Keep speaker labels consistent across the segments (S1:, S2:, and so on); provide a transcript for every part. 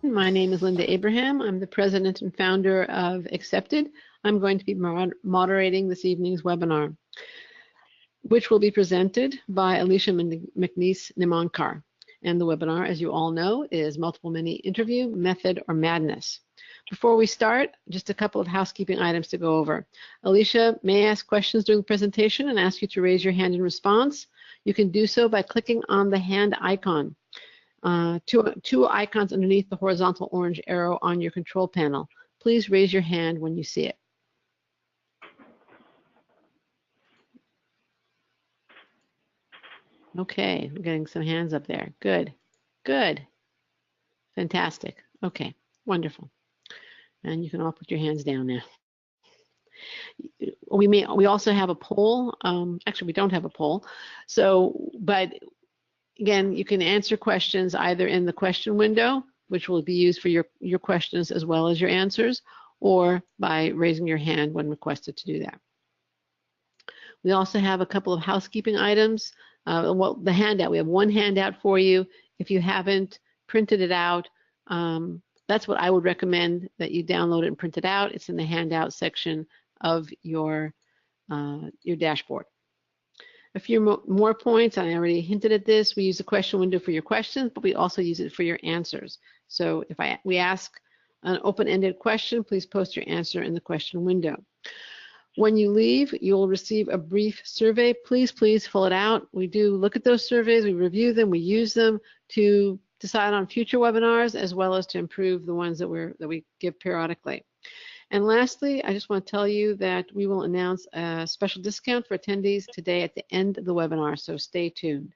S1: My name is Linda Abraham. I'm the president and founder of Accepted. I'm going to be moderating this evening's webinar, which will be presented by Alicia McNeese-Nemankar. And the webinar, as you all know, is Multiple Mini Interview, Method, or Madness. Before we start, just a couple of housekeeping items to go over. Alicia may ask questions during the presentation and ask you to raise your hand in response. You can do so by clicking on the hand icon. Two icons underneath the horizontal orange arrow on your control panel. Please raise your hand when you see it. Okay, we're getting some hands up there. Good, good, fantastic. Okay, wonderful. And you can all put your hands down now. We also have a poll. Actually, we don't have a poll. But again, you can answer questions either in the question window, which will be used for your questions as well as your answers, or by raising your hand when requested to do that. We also have a couple of housekeeping items. Well, the handout, we have one handout for you. If you haven't printed it out, that's what I would recommend, that you download it and print it out. It's in the handout section of your dashboard. A few more points, and I already hinted at this. We use the question window for your questions, but we also use it for your answers. So if we ask an open-ended question, please post your answer in the question window. When you leave, you'll receive a brief survey. Please fill it out. We do look at those surveys, we review them, we use them to decide on future webinars, as well as to improve the ones that we give periodically. And lastly, I just want to tell you that we will announce a special discount for attendees today at the end of the webinar, so stay tuned.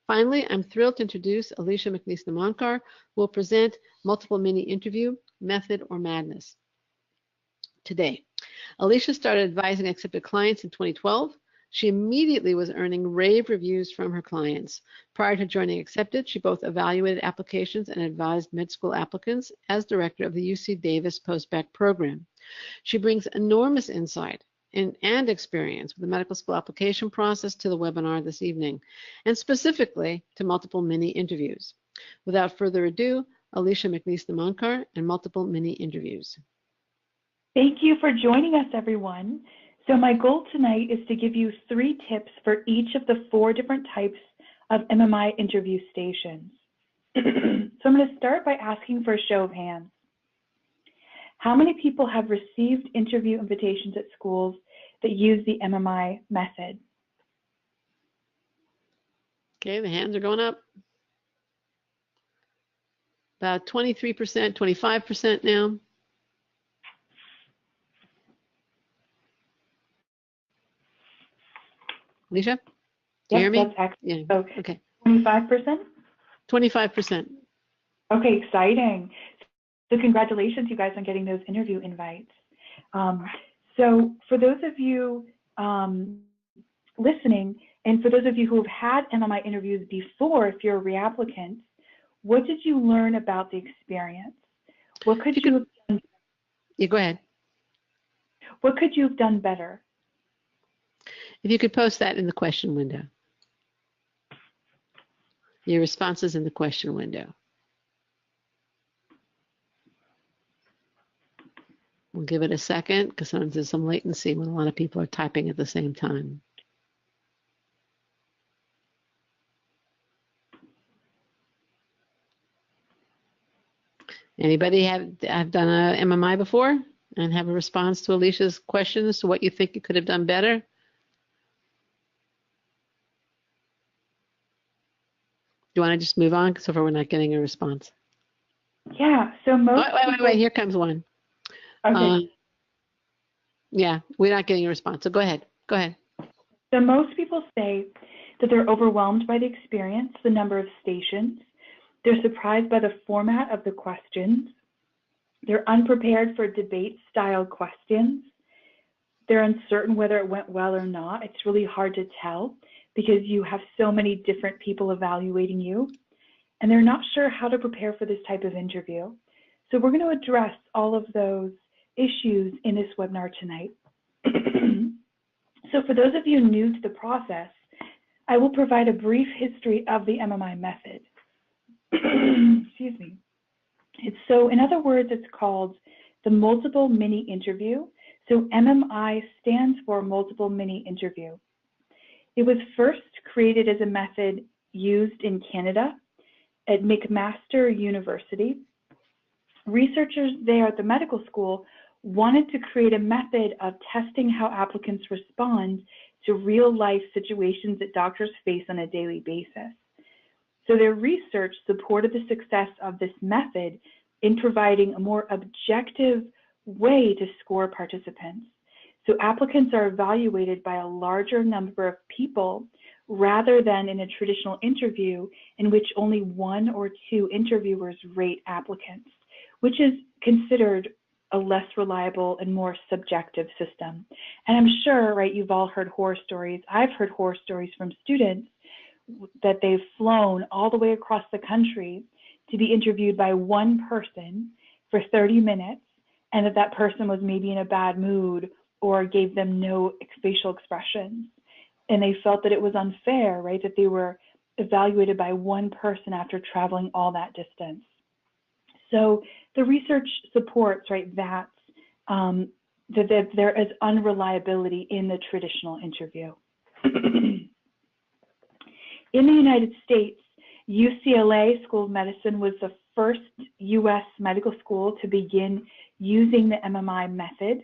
S1: Finally, I'm thrilled to introduce Alicia McNeese-Nemankar, who will present Multiple Mini Interview, Method, or Madness today. Alicia started advising Accepted clients in 2012. She immediately was earning rave reviews from her clients. Prior to joining Accepted, she both evaluated applications and advised med school applicants as director of the UC Davis Postbac program. She brings enormous insight and experience with the medical school application process to the webinar this evening, and specifically to Multiple Mini Interviews. Without further ado, Alicia McNeese-Nemankar and Multiple Mini Interviews.
S2: Thank you for joining us, everyone. So my goal tonight is to give you 3 tips for each of the 4 different types of MMI interview stations. So I'm going to start by asking for a show of hands. How many people have received interview invitations at schools that use the MMI method?
S1: Okay, the hands are going up. About 23%, 25% now. Alicia, do you hear me?
S2: That's excellent.
S1: Yeah.
S2: So
S1: okay.
S2: 25%?
S1: 25%.
S2: Okay, exciting. So congratulations, you guys, on getting those interview invites. So for those of you listening, and for those of you who have had MMI interviews before, if you're a reapplicant, what did you learn about the experience? What could you have done?
S1: Yeah, go ahead.
S2: What could you have done better?
S1: If you could post that in the question window. Your responses in the question window. We'll give it a second, because sometimes there's some latency when a lot of people are typing at the same time. Anybody have done a MMI before and have a response to Alicia's questions to what you think you could have done better? Do you want to just move on, so far we're not getting a response?
S2: Yeah, so most
S1: wait, here comes one.
S2: Okay.
S1: Yeah, we're not getting a response, so go ahead.
S2: So most people say that they're overwhelmed by the experience, the number of stations. They're surprised by the format of the questions. They're unprepared for debate-style questions. They're uncertain whether it went well or not. It's really hard to tell because you have so many different people evaluating you, and they're not sure how to prepare for this type of interview. So we're going to address all of those issues in this webinar tonight. So for those of you new to the process, I will provide a brief history of the MMI method. Excuse me. So in other words, it's called the multiple mini interview. So MMI stands for multiple mini interview. It was first created as a method used in Canada at McMaster University. Researchers there at the medical school wanted to create a method of testing how applicants respond to real-life situations that doctors face on a daily basis. So their research supported the success of this method in providing a more objective way to score participants. So applicants are evaluated by a larger number of people rather than in a traditional interview in which only one or two interviewers rate applicants, which is considered a less reliable and more subjective system. And I'm sure, right, you've all heard horror stories. I've heard horror stories from students that they've flown all the way across the country to be interviewed by one person for 30 minutes, and that person was maybe in a bad mood or gave them no facial expressions. And they felt that it was unfair, right, that they were evaluated by one person after traveling all that distance. So the research supports, right, that there is unreliability in the traditional interview. In the United States, UCLA School of Medicine was the first U.S. medical school to begin using the MMI method,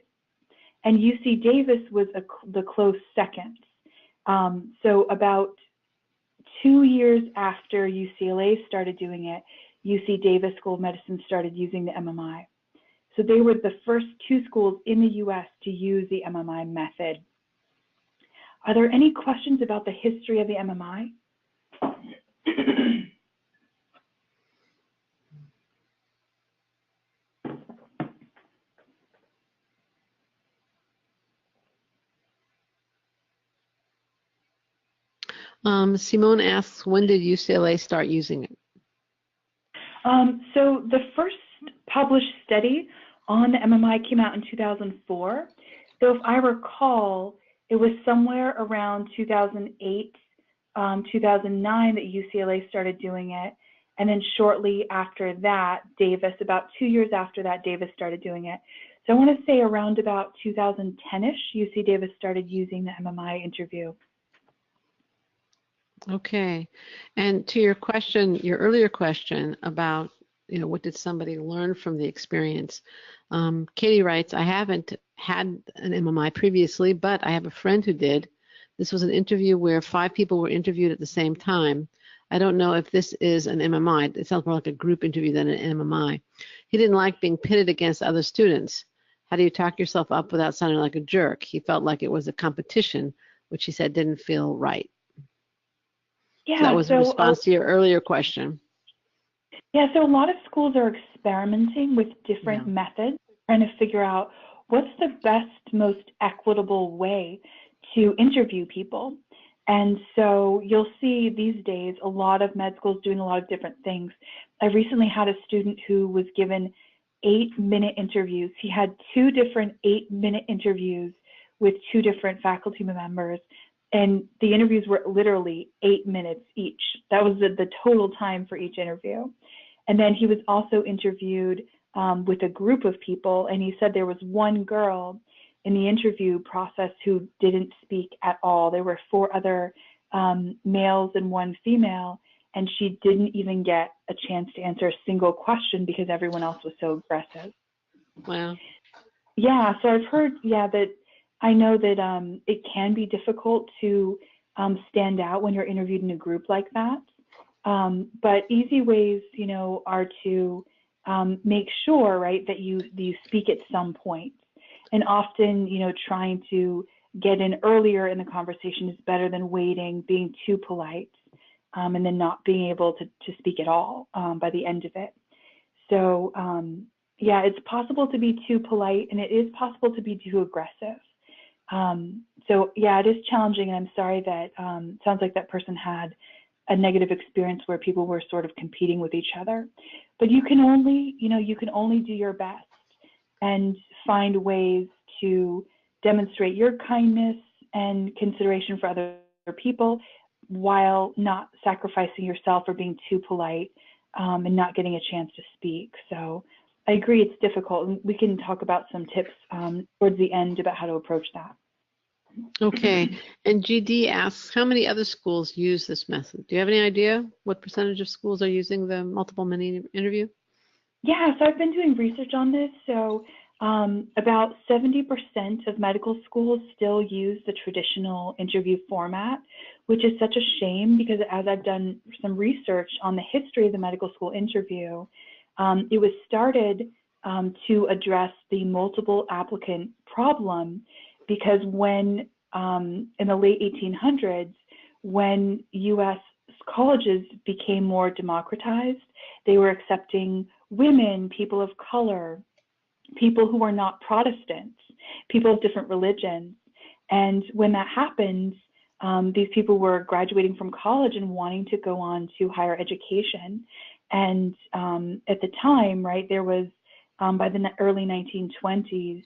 S2: and UC Davis was the close second. So about 2 years after UCLA started doing it, UC Davis School of Medicine started using the MMI. So they were the first two schools in the US to use the MMI method. Are there any questions about the history of the MMI?
S1: Simone asks, when did UCLA start using it?
S2: So the first published study on the MMI came out in 2004. So if I recall, it was somewhere around 2008, 2009 that UCLA started doing it. And then shortly after that, Davis, about 2 years after that, Davis started doing it. So I want to say around about 2010-ish, UC Davis started using the MMI interview.
S1: Okay, and to your question, your earlier question about, what did somebody learn from the experience? Katie writes, I haven't had an MMI previously, but I have a friend who did. This was an interview where 5 people were interviewed at the same time. I don't know if this is an MMI. It sounds more like a group interview than an MMI. He didn't like being pitted against other students. How do you talk yourself up without sounding like a jerk? He felt like it was a competition, which he said didn't feel right.
S2: Yeah,
S1: so that was a response to your earlier question.
S2: Yeah, so a lot of schools are experimenting with different methods, trying to figure out what's the best, most equitable way to interview people. And so you'll see these days a lot of med schools doing a lot of different things. I recently had a student who was given 8-minute interviews. He had 2 different 8-minute interviews with 2 different faculty members. And the interviews were literally 8 minutes each. That was the total time for each interview. And then he was also interviewed with a group of people, and he said there was one girl in the interview process who didn't speak at all. There were 4 other males and 1 female, and she didn't even get a chance to answer a single question because everyone else was so aggressive.
S1: Wow.
S2: Yeah, so I've heard, that I know that it can be difficult to stand out when you're interviewed in a group like that. But easy ways, are to make sure, right, that you speak at some point. And often, trying to get in earlier in the conversation is better than waiting, being too polite, and then not being able to speak at all by the end of it. So, it's possible to be too polite, and it is possible to be too aggressive. It is challenging, and I'm sorry that sounds like that person had a negative experience where people were sort of competing with each other. But you can only do your best and find ways to demonstrate your kindness and consideration for other people while not sacrificing yourself or being too polite and not getting a chance to speak. So I agree it's difficult, and we can talk about some tips towards the end about how to approach that.
S1: Okay, and GD asks, how many other schools use this method? Do you have any idea what percentage of schools are using the multiple mini interview?
S2: Yeah, so I've been doing research on this. So about 70% of medical schools still use the traditional interview format, which is such a shame because as I've done some research on the history of the medical school interview, it was started to address the multiple applicant problem because when in the late 1800s, when U.S. colleges became more democratized, they were accepting women, people of color, people who are not Protestants, people of different religions. And when that happened, these people were graduating from college and wanting to go on to higher education. And at the time, right, there was, by the early 1920s,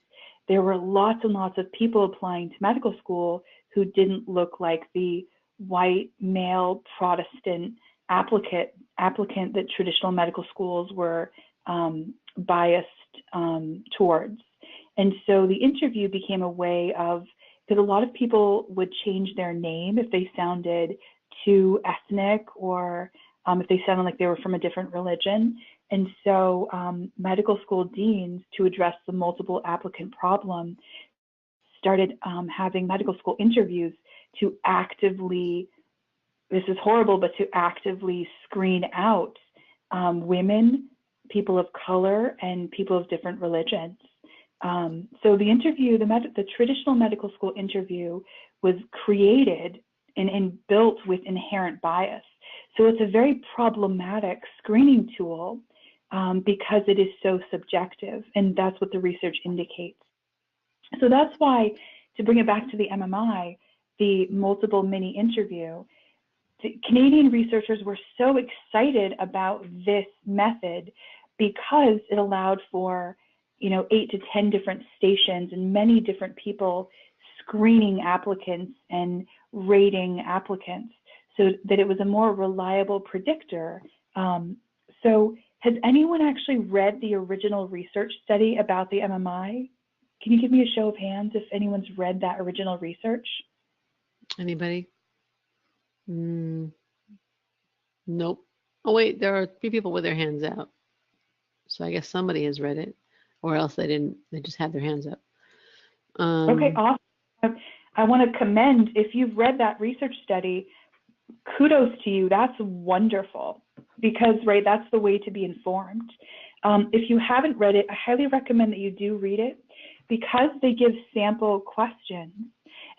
S2: there were lots and lots of people applying to medical school who didn't look like the white male Protestant applicant that traditional medical schools were biased towards. And so the interview became a way of, because a lot of people would change their name if they sounded too ethnic or if they sounded like they were from a different religion. And so medical school deans, to address the multiple applicant problem, started having medical school interviews to actively, this is horrible, but to actively screen out women, people of color, and people of different religions. So the interview, the traditional medical school interview was created and built with inherent bias. So it's a very problematic screening tool because it is so subjective, and that's what the research indicates. So that's why, to bring it back to the MMI, the multiple mini interview, the Canadian researchers were so excited about this method because it allowed for, 8 to 10 different stations and many different people screening applicants and rating applicants, so that it was a more reliable predictor. So has anyone actually read the original research study about the MMI? Can you give me a show of hands if anyone's read that original research?
S1: Anybody? Nope. Oh wait, there are 3 people with their hands out. So I guess somebody has read it, or else they didn't. They just had their hands up.
S2: Okay, awesome. I want to commend, if you've read that research study, kudos to you. That's wonderful because, right, that's the way to be informed. If you haven't read it, I highly recommend that you do read it because they give sample questions.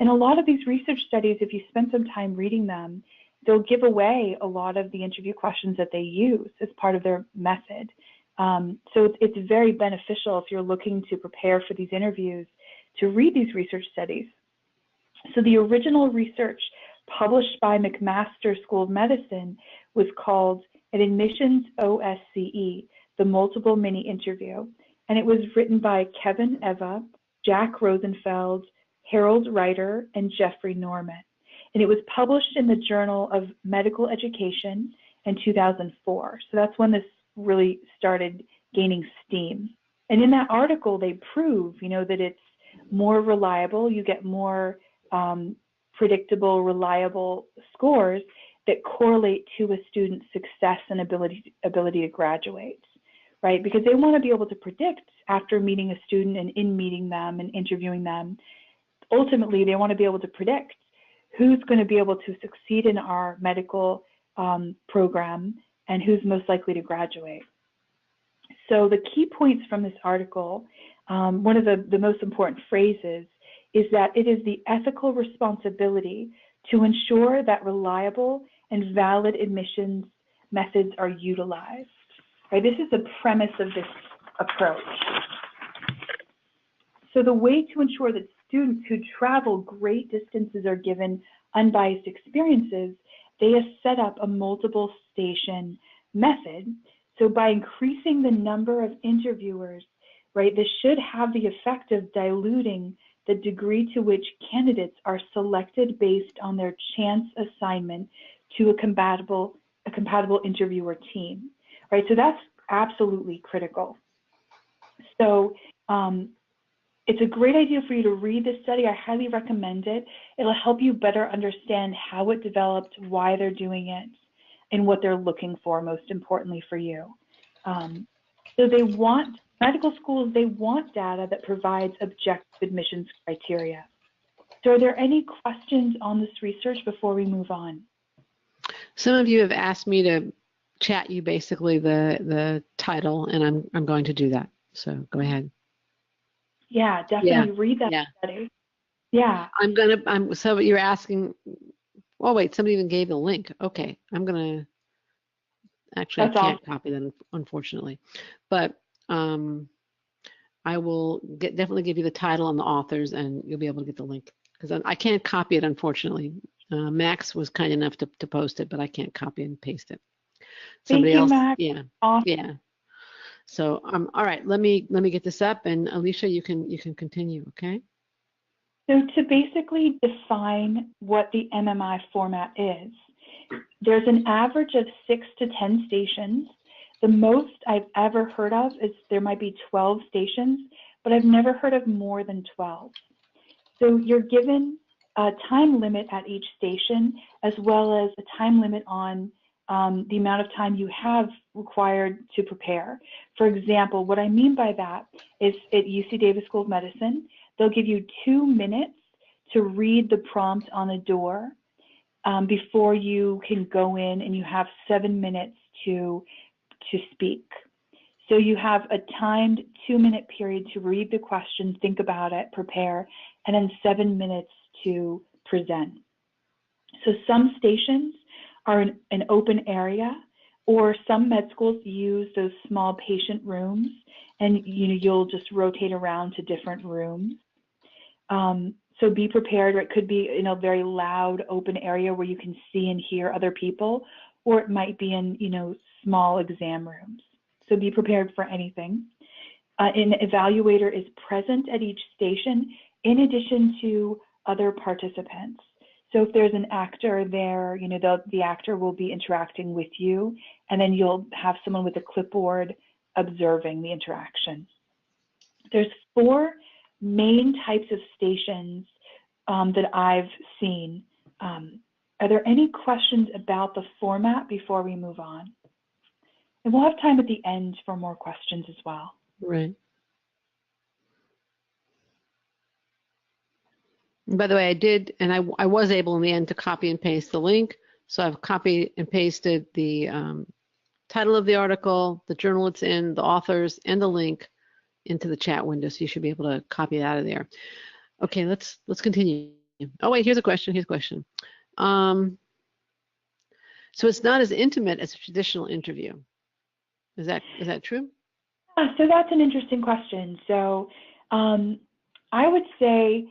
S2: And a lot of these research studies, if you spend some time reading them, they'll give away a lot of the interview questions that they use as part of their method. So it's very beneficial if you're looking to prepare for these interviews to read these research studies. So the original research published by McMaster School of Medicine was called an Admissions OSCE, the Multiple Mini Interview. And it was written by Kevin Eva, Jack Rosenfeld, Harold Reiter, and Jeffrey Norman. And it was published in the Journal of Medical Education in 2004. So that's when this really started gaining steam. And in that article, they prove, that it's more reliable. You get more predictable, reliable scores that correlate to a student's success and ability to graduate, right? Because they want to be able to predict after meeting a student and in meeting them and interviewing them. Ultimately, they want to be able to predict who's going to be able to succeed in our medical program and who's most likely to graduate. So the key points from this article, one of the most important phrases is that it is the ethical responsibility to ensure that reliable and valid admissions methods are utilized. Right? This is the premise of this approach. So the way to ensure that students who travel great distances are given unbiased experiences, they have set up a multiple station method. So by increasing the number of interviewers, right, this should have the effect of diluting the degree to which candidates are selected based on their chance assignment to a compatible interviewer team, right? So that's absolutely critical. So it's a great idea for you to read this study. I highly recommend it. It'll help you better understand how it developed, why they're doing it, and what they're looking for, most importantly for you. So they want, medical schools, they want data that provides objective admissions criteria. So are there any questions on this research before we move on?
S1: Some of you have asked me to chat you basically the title, and I'm going to do that. So go ahead.
S2: Yeah, definitely read that study. Yeah.
S1: So you're asking, oh wait, somebody even gave the link. Okay, I'm gonna, actually I can't copy that unfortunately, but I will definitely give you the title and the authors, and you'll be able to get the link, because I can't copy it unfortunately. Max was kind enough to post it, but I can't copy and paste it. Somebody
S2: Thank you,
S1: else,
S2: Max.
S1: yeah,
S2: awesome.
S1: Yeah. So all right, let me get this up, and Alicia, you can continue, okay?
S2: So to basically define what the MMI format is, there's an average of 6 to 10 stations. The most I've ever heard of is there might be 12 stations, but I've never heard of more than 12. So you're given a time limit at each station, as well as a time limit on the amount of time you have required to prepare. For example, what I mean by that is at UC Davis School of Medicine, they'll give you 2 minutes to read the prompt on the door before you can go in, and you have 7 minutes to speak. So you have a timed 2-minute period to read the question, think about it, prepare, and then 7 minutes to present. So some stations are in an open area, or some med schools use those small patient rooms, and you'll just rotate around to different rooms. So be prepared. It could be in a very loud open area where you can see and hear other people, or it might be in small exam rooms. So be prepared for anything. An evaluator is present at each station in addition to other participants. So if there's an actor there, the actor will be interacting with you, and then you'll have someone with a clipboard observing the interaction. There's 4 main types of stations that I've seen. Are there any questions about the format before we move on? And we'll have time at the end for more questions as well.
S1: Right. By the way, I did, and I was able in the end to copy and paste the link. So I've copied and pasted the title of the article, the journal it's in, the authors, and the link into the chat window. So you should be able to copy it out of there. Okay, let's continue. Oh wait, here's a question. So it's not as intimate as a traditional interview. Is that true?
S2: So that's an interesting question. So I would say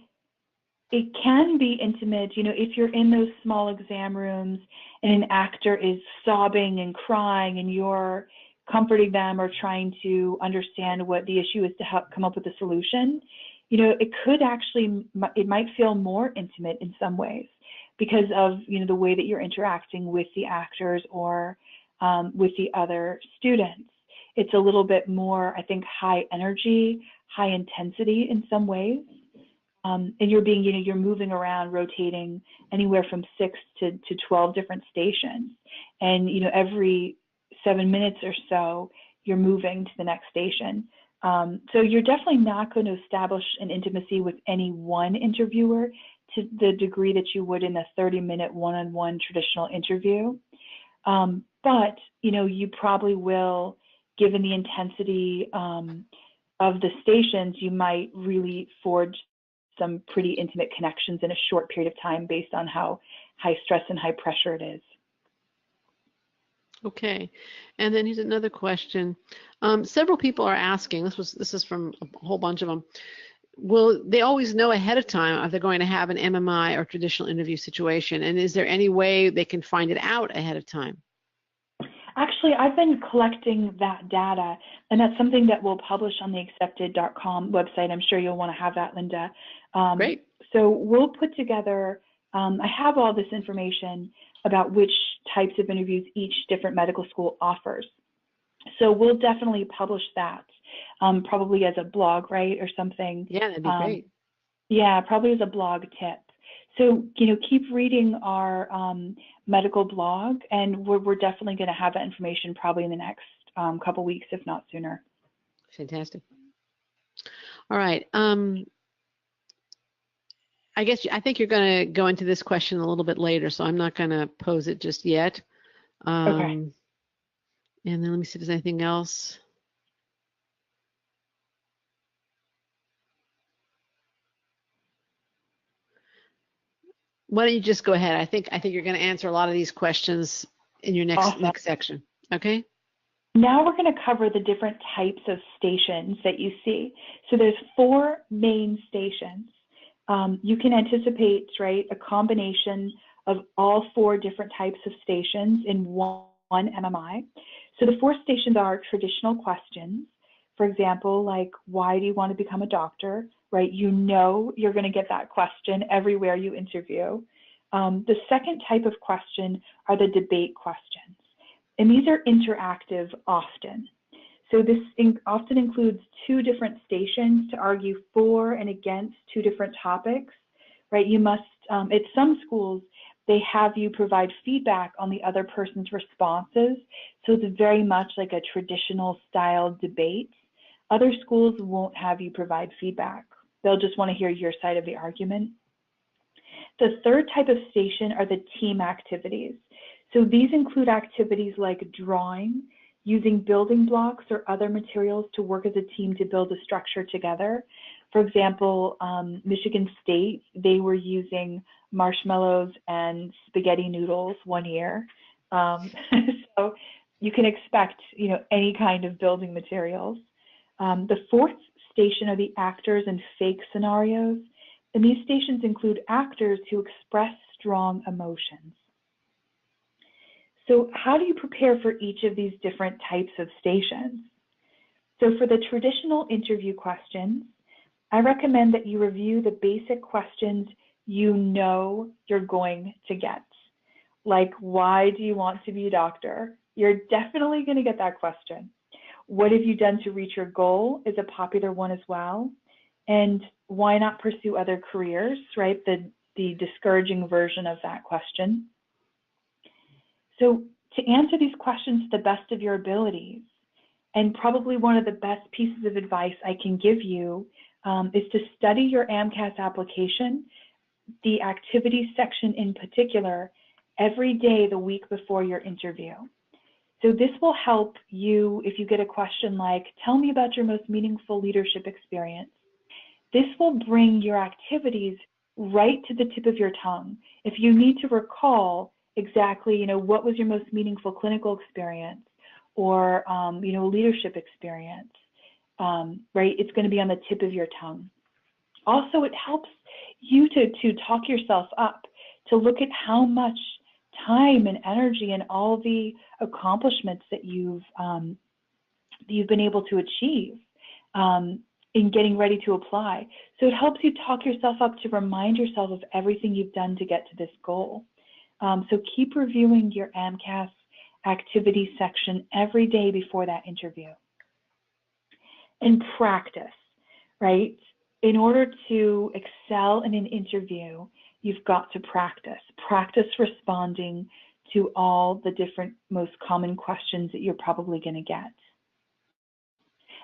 S2: it can be intimate, if you're in those small exam rooms and an actor is sobbing and crying and you're comforting them or trying to understand what the issue is to help come up with a solution. It could actually, it might feel more intimate in some ways because of, the way that you're interacting with the actors or with the other students. It's a little bit more, I think, high energy, high intensity in some ways. And you're moving around, rotating anywhere from 6 to 12 different stations. And, every 7 minutes or so, you're moving to the next station. So you're definitely not going to establish an intimacy with any one interviewer to the degree that you would in a 30-minute one-on-one traditional interview. But, you probably will, given the intensity of the stations, you might really forge some pretty intimate connections in a short period of time based on how high stress and high pressure it is.
S1: Okay, and then here's another question. Several people are asking, this is from a whole bunch of them, will they always know ahead of time if they're going to have an MMI or traditional interview situation, and is there any way they can find it out ahead of time?
S2: Actually, I've been collecting that data, and that's something that we'll publish on the accepted.com website. I'm sure you'll want to have that, Linda.
S1: Great.
S2: So we'll put together, I have all this information about which types of interviews each different medical school offers. So we'll definitely publish that, probably as a blog, right, or something.
S1: Yeah, that'd be great.
S2: Yeah, probably as a blog tip. So, keep reading our medical blog, and we're definitely going to have that information probably in the next couple weeks, if not sooner.
S1: Fantastic. All right. I think you're going to go into this question a little bit later, so I'm not going to pose it just yet.
S2: Okay.
S1: And then let me see if there's anything else. Why don't you just go ahead? I think you're going to answer a lot of these questions in your next section. Okay.
S2: Now we're going to cover the different types of stations that you see. So there's 4 main stations. You can anticipate, right, a combination of all 4 different types of stations in one MMI. So the 4 stations are traditional questions. For example, like, why do you want to become a doctor, right? You're going to get that question everywhere you interview. The second type of question are the debate questions. And these are interactive often. So this often includes 2 different stations to argue for and against 2 different topics, right? You must, at some schools, they have you provide feedback on the other person's responses. So it's very much like a traditional style debate. Other schools won't have you provide feedback. They'll just want to hear your side of the argument. The third type of station are the team activities. So these include activities like drawing, using building blocks or other materials to work as a team to build a structure together. For example, Michigan State, they were using marshmallows and spaghetti noodles one year. So you can expect, any kind of building materials. The fourth station are the actors and fake scenarios. And these stations include actors who express strong emotions. So how do you prepare for each of these different types of stations? So for the traditional interview questions, I recommend that you review the basic questions you're going to get. Like, why do you want to be a doctor? You're definitely going to get that question. What have you done to reach your goal is a popular one as well. And why not pursue other careers, right? The discouraging version of that question. So to answer these questions to the best of your abilities, and probably one of the best pieces of advice I can give you is to study your AMCAS application, the activities section in particular, every day the week before your interview. So this will help you if you get a question like, tell me about your most meaningful leadership experience. This will bring your activities right to the tip of your tongue. If you need to recall exactly, what was your most meaningful clinical experience or, leadership experience, right? It's going to be on the tip of your tongue. Also, it helps you to talk yourself up, to look at how much time and energy and all the accomplishments that you've been able to achieve in getting ready to apply. So it helps you talk yourself up to remind yourself of everything you've done to get to this goal. So keep reviewing your AMCAS activity section every day before that interview. And practice, right? In order to excel in an interview, you've got to practice. Practice responding to all the different most common questions that you're probably going to get.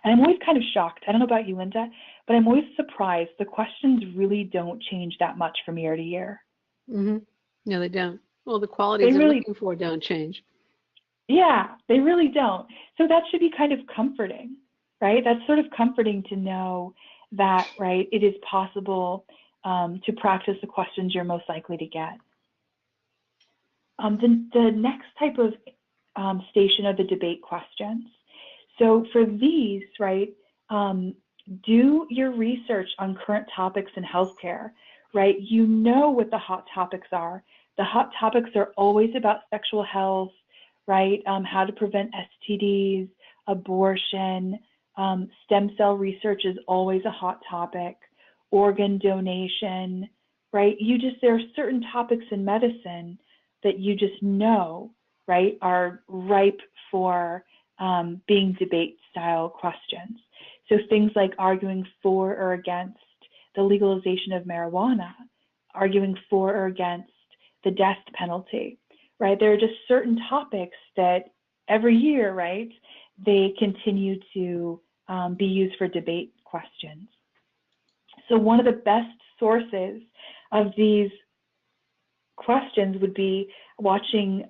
S2: And I'm always kind of shocked. I don't know about you, Linda, but I'm always surprised. The questions really don't change that much from year to year.
S1: Mm-hmm. No, they don't. Well, the qualities they're looking for don't change.
S2: Yeah, they really don't. So that should be kind of comforting, right? That's sort of comforting to know that, right, it is possible to practice the questions you're most likely to get. The next type of station are the debate questions. So for these, right, do your research on current topics in healthcare, right? You know what the hot topics are. The hot topics are always about sexual health, right? How to prevent STDs, abortion, stem cell research is always a hot topic, organ donation, right? There are certain topics in medicine that you just know, right, are ripe for being debate style questions. So things like arguing for or against the legalization of marijuana, arguing for or against the death penalty, right? There are just certain topics that every year, right, they continue to be used for debate questions. So one of the best sources of these questions would be watching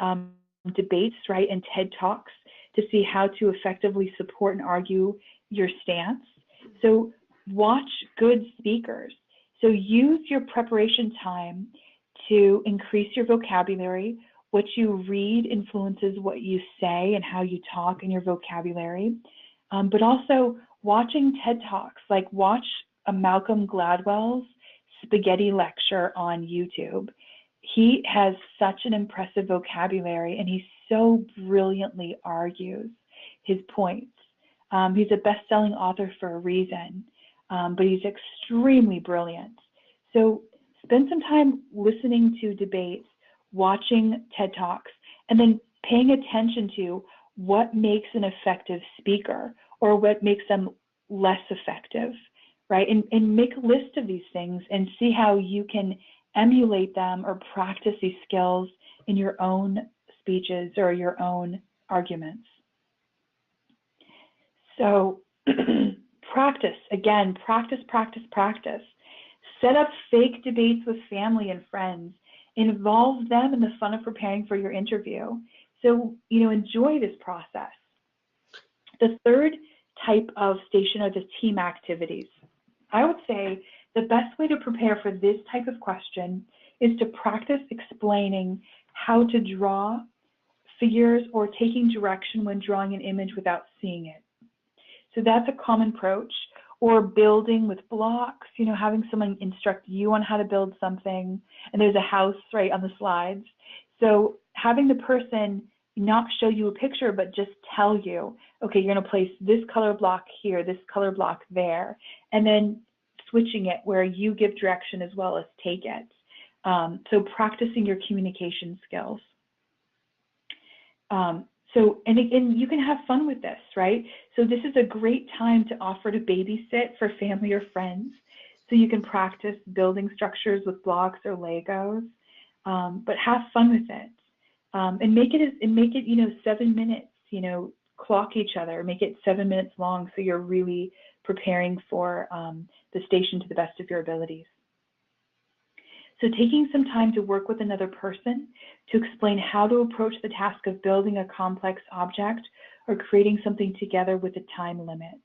S2: debates, right, and TED Talks to see how to effectively support and argue your stance. So watch good speakers. So use your preparation time to increase your vocabulary. What you read influences what you say and how you talk in your vocabulary. But also watching TED Talks, like watch a Malcolm Gladwell's spaghetti lecture on YouTube. He has such an impressive vocabulary and he so brilliantly argues his points. He's a best-selling author for a reason, but he's extremely brilliant. So spend some time listening to debates, watching TED Talks, and then paying attention to what makes an effective speaker or what makes them less effective, right? And make a list of these things and see how you can emulate them or practice these skills in your own speeches or your own arguments. So practice, again, practice, practice, practice. Set up fake debates with family and friends. Involve them in the fun of preparing for your interview. So, enjoy this process. The third type of station are the team activities. I would say the best way to prepare for this type of question is to practice explaining how to draw figures or taking direction when drawing an image without seeing it. So that's a common approach. Or building with blocks, having someone instruct you on how to build something, and there's a house right on the slides. So having the person not show you a picture, but just tell you, okay, you're going to place this color block here, this color block there, and then switching it where you give direction as well as take it. So practicing your communication skills. And you can have fun with this, right? So this is a great time to offer to babysit for family or friends. So you can practice building structures with blocks or Legos, but have fun with it. And make it 7 minutes, clock each other, make it 7 minutes long so you're really preparing for the station to the best of your abilities. So taking some time to work with another person to explain how to approach the task of building a complex object or creating something together with a time limit.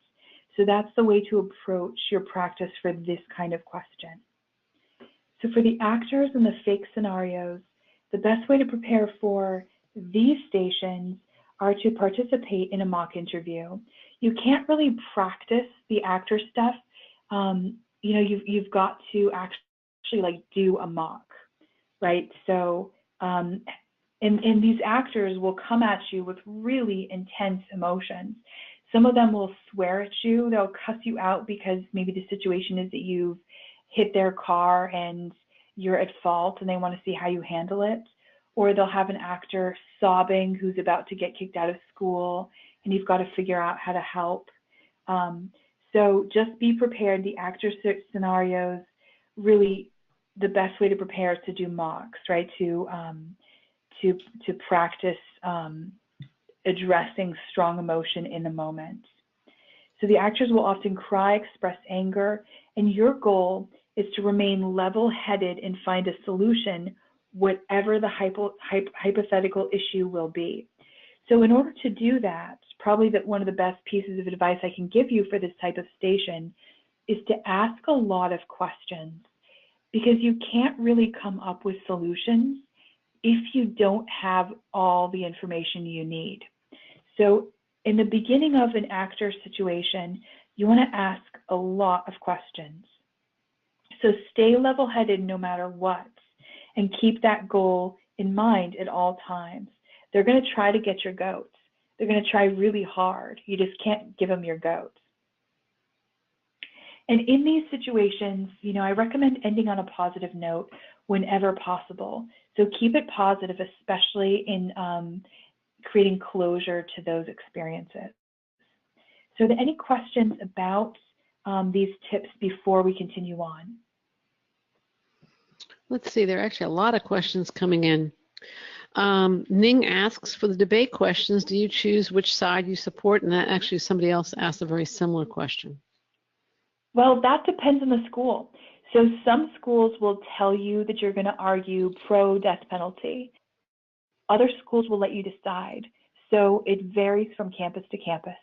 S2: So that's the way to approach your practice for this kind of question. So for the actors and the fake scenarios, the best way to prepare for these stations are to participate in a mock interview. You can't really practice the actor stuff. You've got to actually do a mock, right? So, and these actors will come at you with really intense emotions. Some of them will swear at you. They'll cuss you out because maybe the situation is that you've hit their car and you're at fault and they want to see how you handle it. Or they'll have an actor sobbing who's about to get kicked out of school and you've got to figure out how to help. So just be prepared. The actor scenarios, really the best way to prepare is to do mocks, right? To practice addressing strong emotion in the moment. So the actors will often cry, express anger, and your goal is to remain level-headed and find a solution, whatever the hypothetical issue will be. So in order to do that, probably one of the best pieces of advice I can give you for this type of station is to ask a lot of questions, because you can't really come up with solutions if you don't have all the information you need. So in the beginning of an actor situation, you want to ask a lot of questions. So stay level-headed no matter what, and keep that goal in mind at all times. They're going to try to get your goat. They're going to try really hard. You just can't give them your goat. And in these situations, I recommend ending on a positive note whenever possible. So keep it positive, especially in creating closure to those experiences. So are there any questions about these tips before we continue on?
S1: Let's see, there are actually a lot of questions coming in. Ning asks, for the debate questions, do you choose which side you support? And that actually somebody else asked a very similar question.
S2: Well, that depends on the school. So some schools will tell you that you're going to argue pro-death penalty. Other schools will let you decide. So it varies from campus to campus.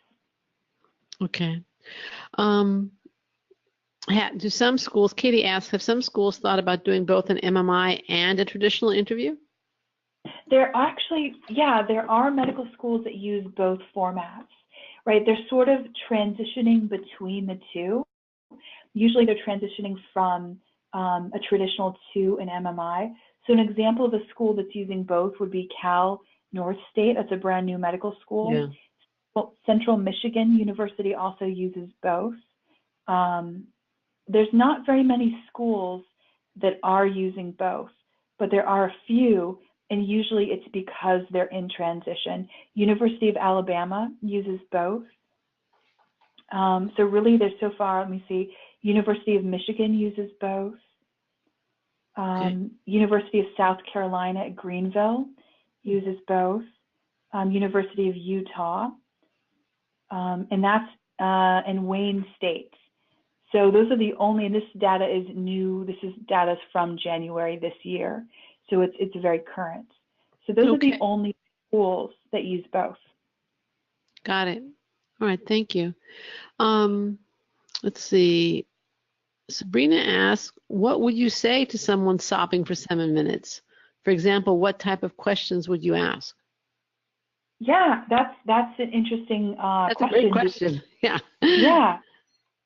S1: Okay. Do some schools, Katie asks, have some schools thought about doing both an MMI and a traditional interview?
S2: There actually, yeah, there are medical schools that use both formats, right? They're sort of transitioning between the two. Usually they're transitioning from a traditional to an MMI. So an example of a school that's using both would be Cal North State. That's a brand new medical school.
S1: Yeah.
S2: Well, Central Michigan University also uses both. There's not very many schools that are using both, but there are a few, and usually it's because they're in transition. University of Alabama uses both. So really there's so far, let me see, University of Michigan uses both.
S1: Okay.
S2: University of South Carolina at Greenville uses both. University of Utah, and that's in Wayne State. So those are the only, and this data is new, this is data from January this year. So it's very current. So those are the only schools that use both.
S1: Got it. All right, thank you. Let's see. Sabrina asks, what would you say to someone sobbing for 7 minutes? For example, what type of questions would you ask?
S2: Yeah, that's an interesting
S1: That's
S2: question.
S1: a great question. Yeah.
S2: Yeah.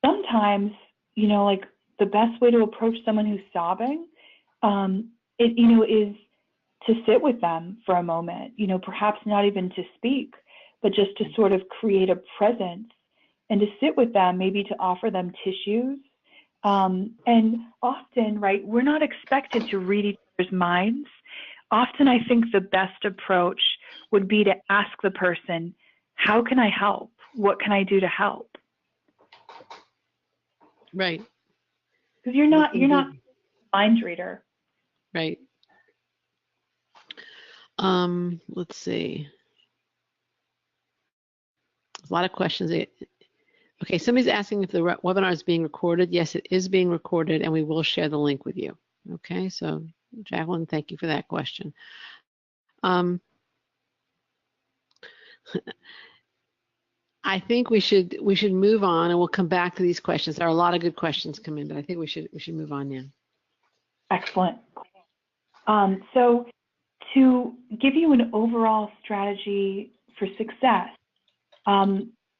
S2: Sometimes, you know, like the best way to approach someone who's sobbing, is to sit with them for a moment, perhaps not even to speak, but just to sort of create a presence and to sit with them, maybe to offer them tissues. And often, right, we're not expected to read each other's minds. Often I think the best approach would be to ask the person, how can I help? What can I do to help?
S1: Right.
S2: Because you're not a mind reader.
S1: Right. Let's see. A lot of questions. Okay, somebody's asking if the webinar is being recorded. Yes, it is being recorded, and we will share the link with you. Okay, so Jacqueline, thank you for that question. I think we should move on, and we'll come back to these questions. There are a lot of good questions come in, but I think we should move on now.
S2: Excellent. So to give you an overall strategy for success,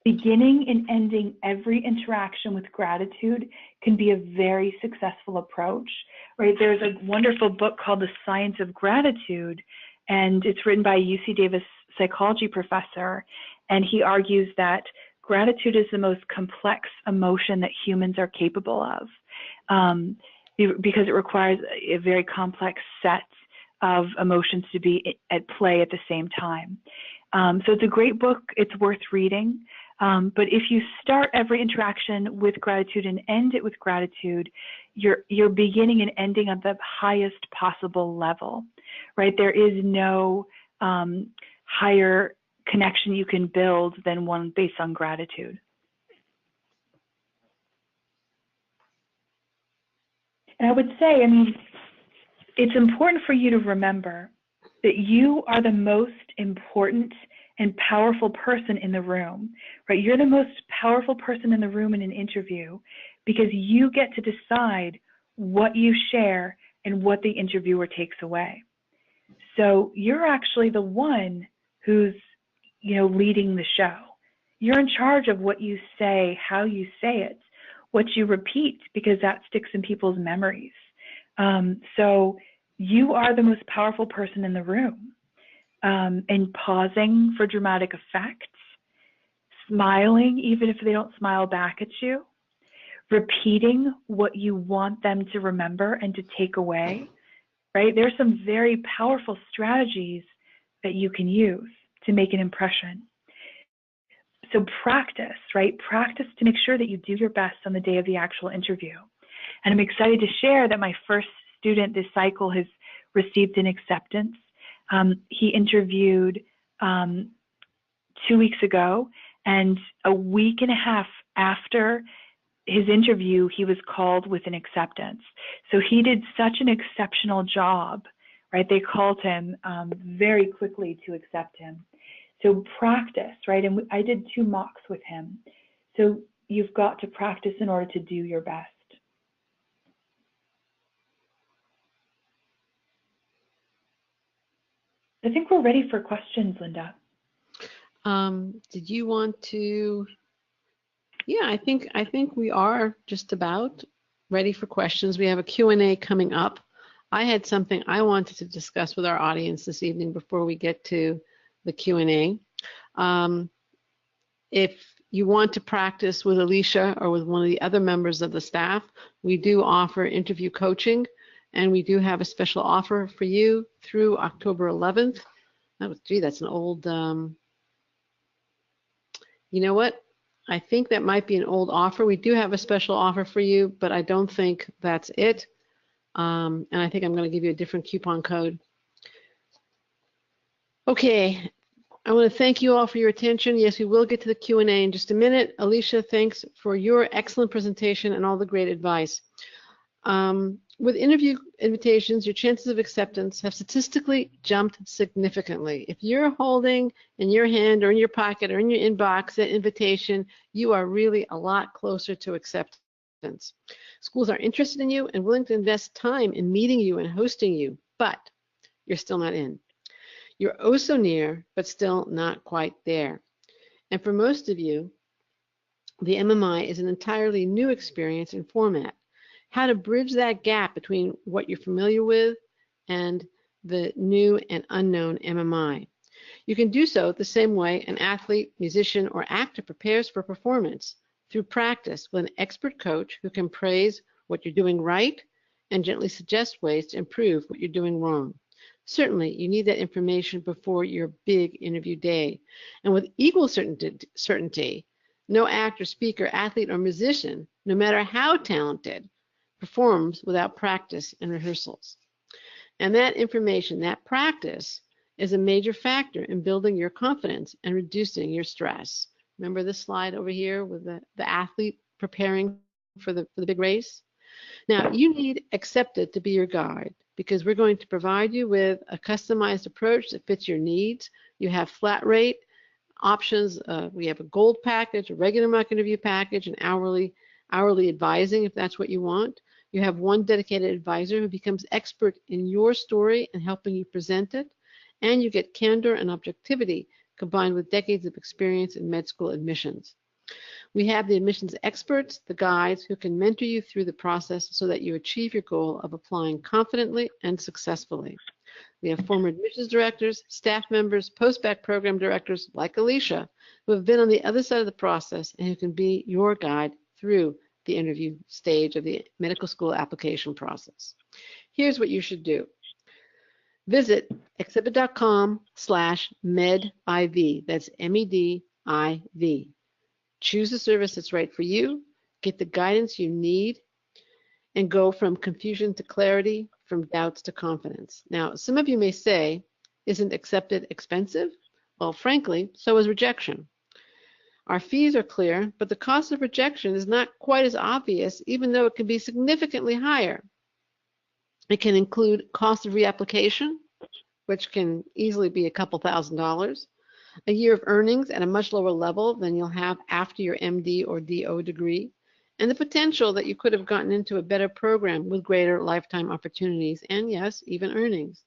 S2: beginning and ending every interaction with gratitude can be a very successful approach, right? There's a wonderful book called The Science of Gratitude, and it's written by a UC Davis psychology professor, and he argues that gratitude is the most complex emotion that humans are capable of, because it requires a very complex set of emotions to be at play at the same time. So it's a great book. It's worth reading. But if you start every interaction with gratitude and end it with gratitude, you're beginning and ending at the highest possible level, right? There is no higher connection you can build than one based on gratitude. And I would say, it's important for you to remember that you are the most important and powerful person in the room, right? You're the most powerful person in the room in an interview because you get to decide what you share and what the interviewer takes away. So you're actually the one who's, leading the show. You're in charge of what you say, how you say it, what you repeat, because that sticks in people's memories. So you are the most powerful person in the room. And pausing for dramatic effects, smiling even if they don't smile back at you, repeating what you want them to remember and to take away, right? There's some very powerful strategies that you can use to make an impression. So practice, right? Practice to make sure that you do your best on the day of the actual interview. And I'm excited to share that my first student this cycle has received an acceptance. He interviewed 2 weeks ago, and a week and a half after his interview, he was called with an acceptance. So he did such an exceptional job, right? They called him very quickly to accept him. So practice, right? And I did 2 mocks with him. So you've got to practice in order to do your best. I think we're ready for questions, Linda.
S1: Did you want to? Yeah, I think we are just about ready for questions. We have a Q&A coming up. I had something I wanted to discuss with our audience this evening before we get to the Q&A. If you want to practice with Alicia or with one of the other members of the staff, we do offer interview coaching, and we do have a special offer for you through October 11th. Gee, that's an old, you know what? I think that might be an old offer. We do have a special offer for you, but I don't think that's it. And I think I'm going to give you a different coupon code. Okay, I want to thank you all for your attention. Yes, we will get to the Q&A in just a minute. Alicia, thanks for your excellent presentation and all the great advice. With interview invitations, your chances of acceptance have statistically jumped significantly. If you're holding in your hand or in your pocket or in your inbox that invitation, you are really a lot closer to acceptance. Schools are interested in you and willing to invest time in meeting you and hosting you, but you're still not in. You're oh so near, but still not quite there. And for most of you, the MMI is an entirely new experience and format. How to bridge that gap between what you're familiar with and the new and unknown MMI. You can do so the same way an athlete, musician, or actor prepares for performance, through practice with an expert coach who can praise what you're doing right and gently suggest ways to improve what you're doing wrong. Certainly, you need that information before your big interview day. And with equal certainty, no actor, speaker, athlete, or musician, no matter how talented, performs without practice and rehearsals. And that information, that practice, is a major factor in building your confidence and reducing your stress. Remember this slide over here with the athlete preparing for the big race? Now, you need Accepted to be your guide, because we're going to provide you with a customized approach that fits your needs. You have flat rate options. We have a gold package, a regular mock interview package, and hourly advising if that's what you want. You have one dedicated advisor who becomes expert in your story and helping you present it. And you get candor and objectivity combined with decades of experience in med school admissions. We have the admissions experts, the guides, who can mentor you through the process so that you achieve your goal of applying confidently and successfully. We have former admissions directors, staff members, post-bac program directors like Alicia, who have been on the other side of the process and who can be your guide through the interview stage of the medical school application process. Here's what you should do. Visit accepted.com/mediv. That's MEDIV. Choose the service that's right for you, get the guidance you need, and go from confusion to clarity, from doubts to confidence. Now, some of you may say, isn't Accepted expensive? Well, frankly, so is rejection. Our fees are clear, but the cost of rejection is not quite as obvious, even though it can be significantly higher. It can include cost of reapplication, which can easily be a couple $1,000s, a year of earnings at a much lower level than you'll have after your MD or DO degree, and the potential that you could have gotten into a better program with greater lifetime opportunities and, yes, even earnings.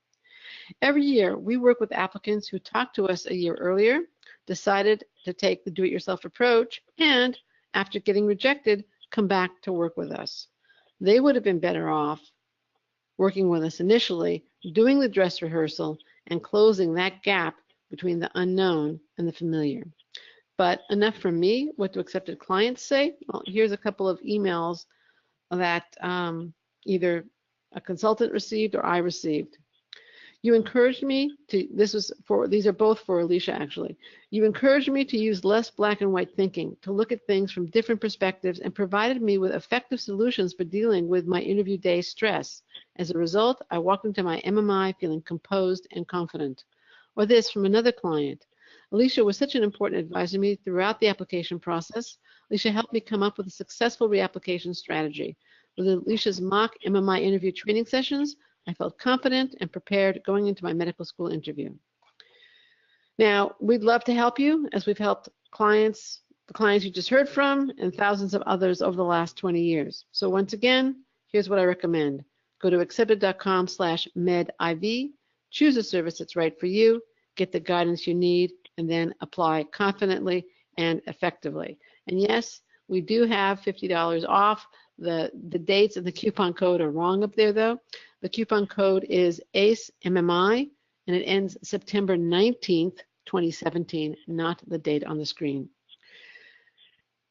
S1: Every year, we work with applicants who talked to us a year earlier, decided to take the do-it-yourself approach, and after getting rejected, come back to work with us. They would have been better off working with us initially, doing the dress rehearsal, and closing that gap between the unknown and the familiar. But enough from me. What do Accepted clients say? Well, here's a couple of emails that either a consultant received or I received. You encouraged me to, these are both for Alicia actually. You encouraged me to use less black and white thinking, to look at things from different perspectives, and provided me with effective solutions for dealing with my interview day stress. As a result, I walked into my MMI feeling composed and confident. Or this from another client. Alicia was such an important advisor to me throughout the application process. Alicia helped me come up with a successful reapplication strategy. With Alicia's mock MMI interview training sessions, I felt confident and prepared going into my medical school interview. Now, we'd love to help you, as we've helped clients, the clients you just heard from, and thousands of others over the last 20 years. So once again, here's what I recommend. Go to accepted.com/mediv, choose a service that's right for you, get the guidance you need, and then apply confidently and effectively. And yes, we do have $50 off. The dates and the coupon code are wrong up there though. The coupon code is ACE-MMI, and it ends September 19th, 2017, not the date on the screen.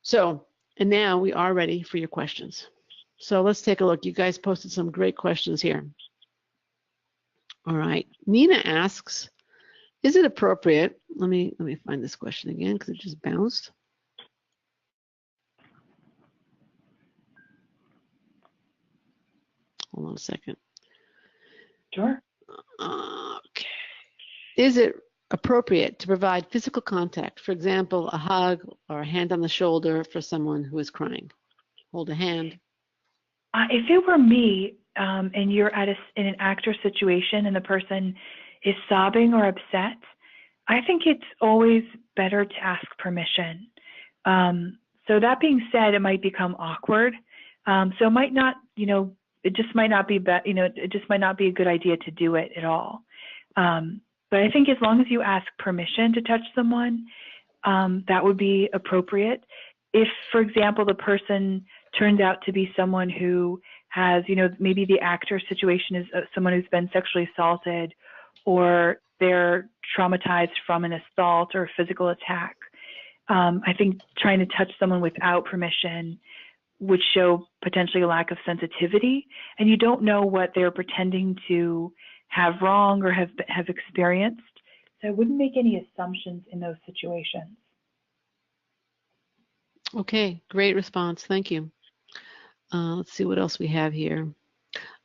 S1: So, and now we are ready for your questions. So let's take a look. You guys posted some great questions here. All right, Nina asks, is it appropriate? Let me find this question again because it just bounced. Hold on a second.
S2: Sure.
S1: Okay. Is it appropriate to provide physical contact, for example, a hug or a hand on the shoulder for someone who is crying? Hold a hand.
S2: If it were me and you're in an actor situation and the person is sobbing or upset, I think it's always better to ask permission. So that being said, it might become awkward. So it might not, it just might not be, it just might not be a good idea to do it at all. But I think as long as you ask permission to touch someone, that would be appropriate. If, for example, the person turns out to be someone who has, maybe the actor situation is someone who's been sexually assaulted, or they're traumatized from an assault or physical attack, I think trying to touch someone without permission would show potentially a lack of sensitivity, and you don't know what they're pretending to have wrong or have experienced. So I wouldn't make any assumptions in those situations.
S1: Okay, great response. Thank you. Let's see what else we have here.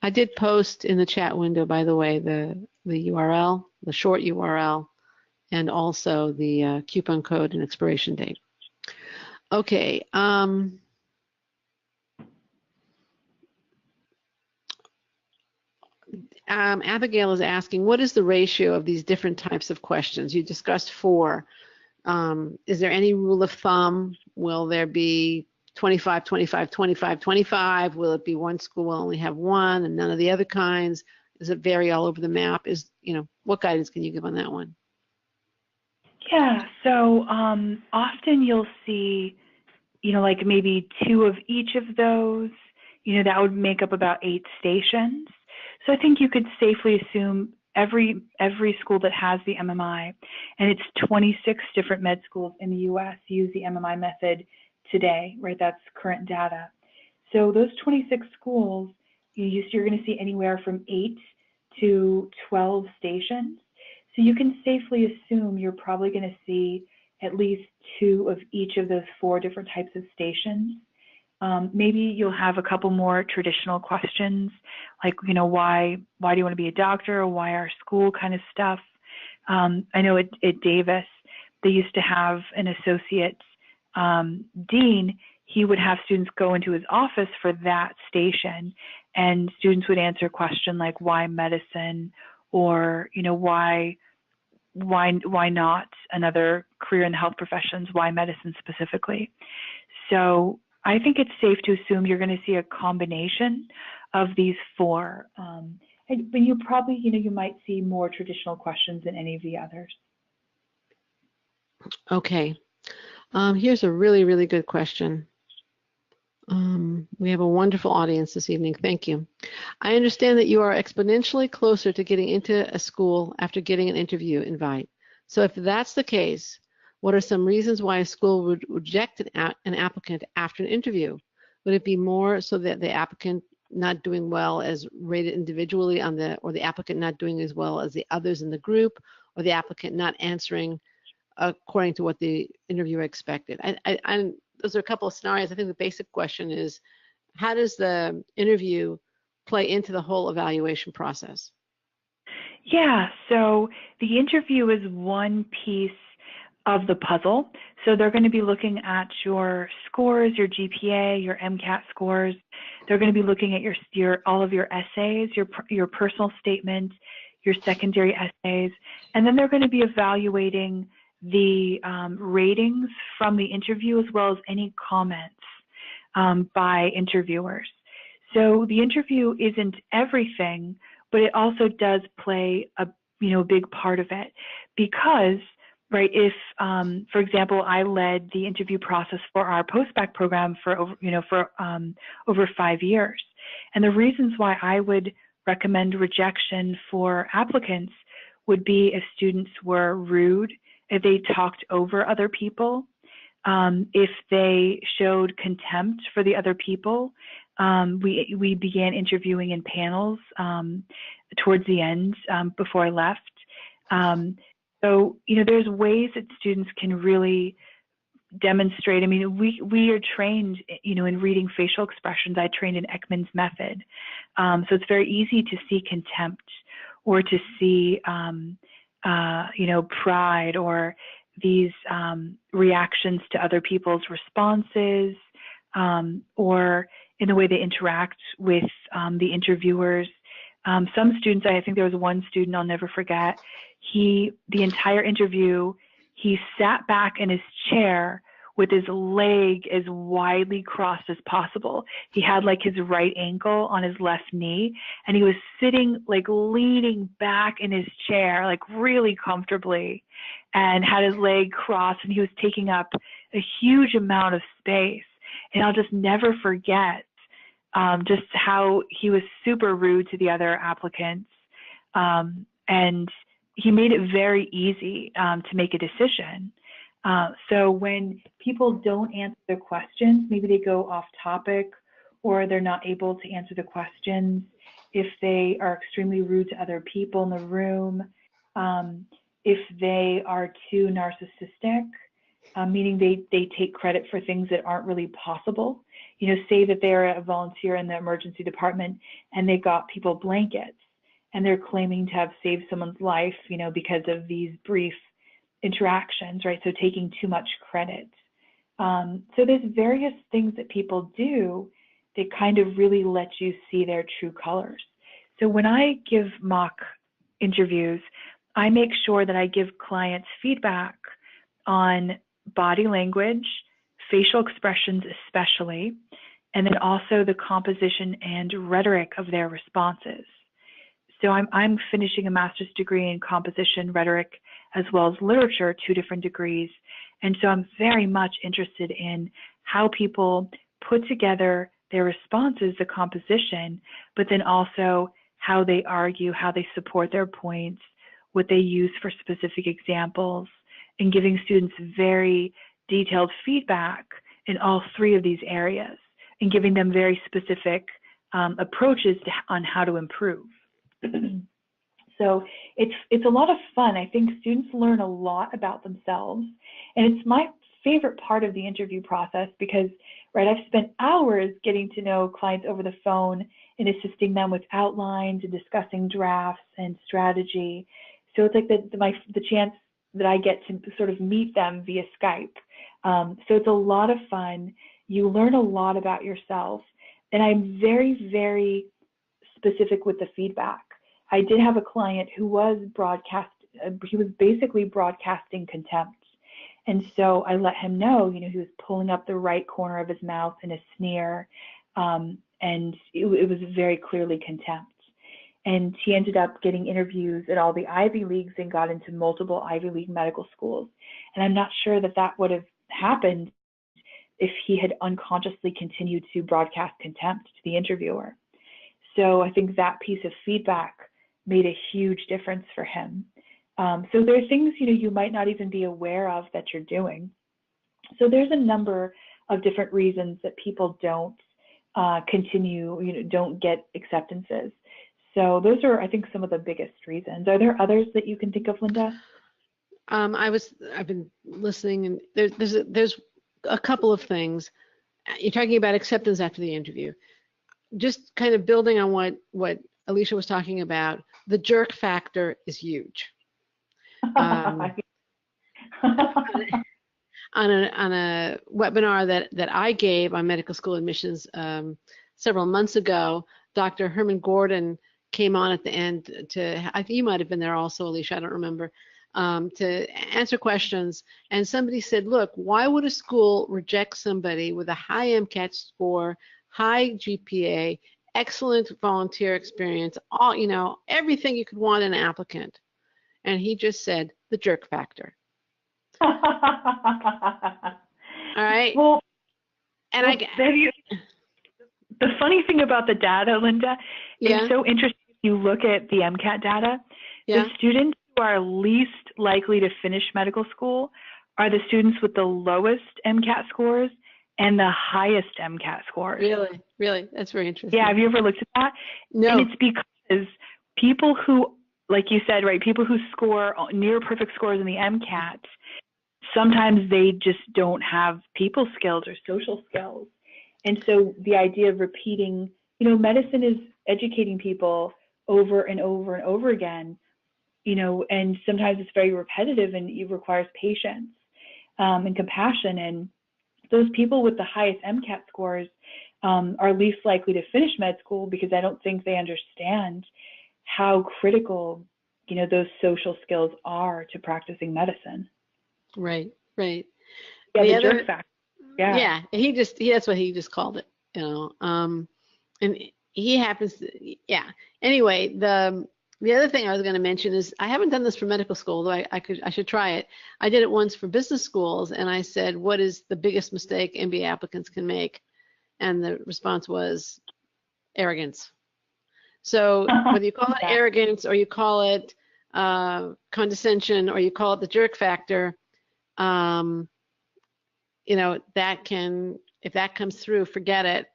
S1: I did post in the chat window, by the way, the URL, the short URL, and also the coupon code and expiration date. Okay. Abigail is asking, what is the ratio of these different types of questions? You discussed 4. Is there any rule of thumb? Will there be 25, 25, 25, 25? Will it be one school will only have one and none of the other kinds? Does it vary all over the map? What guidance can you give on that one?
S2: Yeah, so often you'll see, like maybe 2 of each of those, that would make up about 8 stations. So I think you could safely assume every school that has the MMI, and it's 26 different med schools in the US use the MMI method today, right? That's current data. So those 26 schools, you're going to see anywhere from 8 to 12 stations. So you can safely assume you're probably going to see at least 2 of each of those 4 different types of stations. Maybe you'll have a couple more traditional questions, like, why do you want to be a doctor, or why our school kind of stuff. I know at Davis, they used to have an associate dean. He would have students go into his office for that station, and students would answer a question like, why medicine, or, why not another career in the health professions, why medicine specifically. So I think it's safe to assume you're going to see a combination of these 4, but you probably, you might see more traditional questions than any of the others.
S1: Okay, here's a really, really good question. We have a wonderful audience this evening. Thank you. I understand that you are exponentially closer to getting into a school after getting an interview invite. So if that's the case, what are some reasons why a school would reject an applicant after an interview? Would it be more so that the applicant not doing well as rated individually on or the applicant not doing as well as the others in the group, or the applicant not answering according to what the interviewer expected. And those are a couple of scenarios. I think the basic question is, how does the interview play into the whole evaluation process?
S2: Yeah, so the interview is one piece of the puzzle. So they're going to be looking at your scores, your GPA, your MCAT scores. They're going to be looking at your all of your essays, your personal statement, your secondary essays, and then they're going to be evaluating the ratings from the interview as well as any comments by interviewers. So the interview isn't everything, but it also does play a big part of it, because right, if for example I led the interview process for our postbac program for over 5 years, and the reasons why I would recommend rejection for applicants would be if students were rude, if they talked over other people, if they showed contempt for the other people. We began interviewing in panels towards the end before I left. So, there's ways that students can really demonstrate. I mean, we are trained, in reading facial expressions. I trained in Ekman's method. So it's very easy to see contempt, or to see, pride, or these reactions to other people's responses, or in the way they interact with the interviewers. Some students, I think there was one student I'll never forget, the entire interview, he sat back in his chair with his leg as widely crossed as possible. He had like his right ankle on his left knee, and he was sitting like leaning back in his chair, like really comfortably, and had his leg crossed, and he was taking up a huge amount of space. And I'll just never forget just how he was super rude to the other applicants. And he made it very easy to make a decision. So when people don't answer their questions, maybe they go off topic, or they're not able to answer the questions, if they are extremely rude to other people in the room, if they are too narcissistic, meaning they take credit for things that aren't really possible. Say that they're a volunteer in the emergency department and they got people blankets, and they're claiming to have saved someone's life, because of these brief interactions, right? So taking too much credit. So there's various things that people do that kind of really let you see their true colors. So when I give mock interviews, I make sure that I give clients feedback on body language, facial expressions especially, and then also the composition and rhetoric of their responses. So I'm finishing a master's degree in composition, rhetoric, as well as literature, 2 different degrees. And so I'm very much interested in how people put together their responses, the composition, but then also how they argue, how they support their points, what they use for specific examples, and giving students very detailed feedback in all 3 of these areas, and giving them very specific approaches on how to improve. So it's a lot of fun. I think students learn a lot about themselves, and it's my favorite part of the interview process because, right, I've spent hours getting to know clients over the phone and assisting them with outlines and discussing drafts and strategy. So it's like the chance that I get to sort of meet them via Skype. So it's a lot of fun. You learn a lot about yourself, and I'm very, very specific with the feedback. I did have a client who was he was basically broadcasting contempt. And so I let him know, he was pulling up the right corner of his mouth in a sneer, and it was very clearly contempt. And he ended up getting interviews at all the Ivy Leagues and got into multiple Ivy League medical schools. And I'm not sure that would have happened if he had unconsciously continued to broadcast contempt to the interviewer. So I think that piece of feedback made a huge difference for him. So there are things, you might not even be aware of that you're doing. So there's a number of different reasons that people don't continue, don't get acceptances. So those are, I think, some of the biggest reasons. Are there others that you can think of, Linda?
S1: I've been listening, and there's a couple of things. You're talking about acceptance after the interview. Just kind of building on what Alicia was talking about, the jerk factor is huge. On a webinar that I gave on medical school admissions several months ago, Dr. Herman Gordon came on at the end I think you might have been there also, Alicia, I don't remember, to answer questions. And somebody said, look, why would a school reject somebody with a high MCAT score, high GPA, excellent volunteer experience, everything you could want in an applicant? And he just said, the jerk factor. All right.
S2: Well,
S1: and
S2: the funny thing about the data, Linda, is so interesting. If you look at the MCAT data, the students who are least likely to finish medical school are the students with the lowest MCAT scores and the highest MCAT scores.
S1: Really? That's very interesting.
S2: Yeah, have you ever looked at that?
S1: No.
S2: And it's because people who, like you said, right, people who score near perfect scores in the MCAT, sometimes they just don't have people skills or social skills. And so the idea of repeating, medicine is educating people over and over and over again, and sometimes it's very repetitive and it requires patience and compassion. And those people with the highest MCAT scores are least likely to finish med school because I don't think they understand how critical, those social skills are to practicing medicine.
S1: Right.
S2: Yeah, the jerk factor. Yeah.
S1: That's what he just called it, and he happens to, Anyway, the other thing I was going to mention is I haven't done this for medical school, though I should try it. I did it once for business schools, and I said, what is the biggest mistake MBA applicants can make? And the response was arrogance. So whether you call it arrogance or you call it condescension or you call it the jerk factor, if that comes through, forget it.